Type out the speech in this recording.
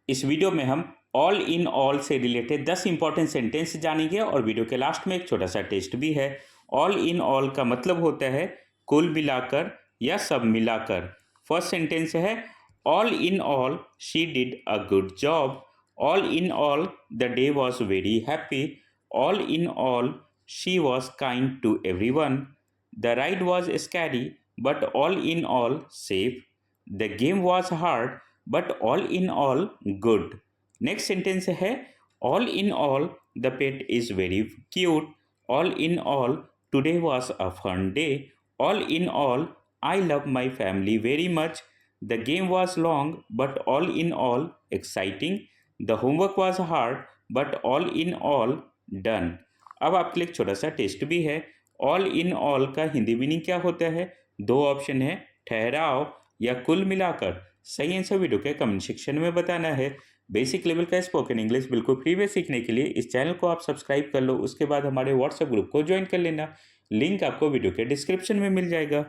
इस वीडियो में हम ऑल इन ऑल से रिलेटेड 10 इंपॉर्टेंट सेंटेंस जानेंगे और वीडियो के लास्ट में एक छोटा सा टेस्ट भी है। ऑल इन ऑल का मतलब होता है कुल मिलाकर या सब मिलाकर। फर्स्ट सेंटेंस है all in all she did a good job. All in all the day was very happy. All in all she was kind to everyone. The ride was scary but all in all safe. The game was hard but all in all good. Next sentence है all in all the pet is very cute. All in all today was a fun day. All in all I love my family very much. The game was long but all in all exciting. The homework was hard but all in all done. अब आपके लिए एक छोटा सा test भी है। All in all का Hindi meaning क्या होता है? दो ऑप्शन है, ठहराव या कुल मिलाकर। सही आंसर वीडियो के कमेंट सेक्शन में बताना है। बेसिक लेवल का स्पोकन इंग्लिश बिल्कुल फ्री में सीखने के लिए इस चैनल को आप सब्सक्राइब कर लो। उसके बाद हमारे व्हाट्सएप ग्रुप को ज्वाइन कर लेना। लिंक आपको वीडियो के डिस्क्रिप्शन में मिल जाएगा।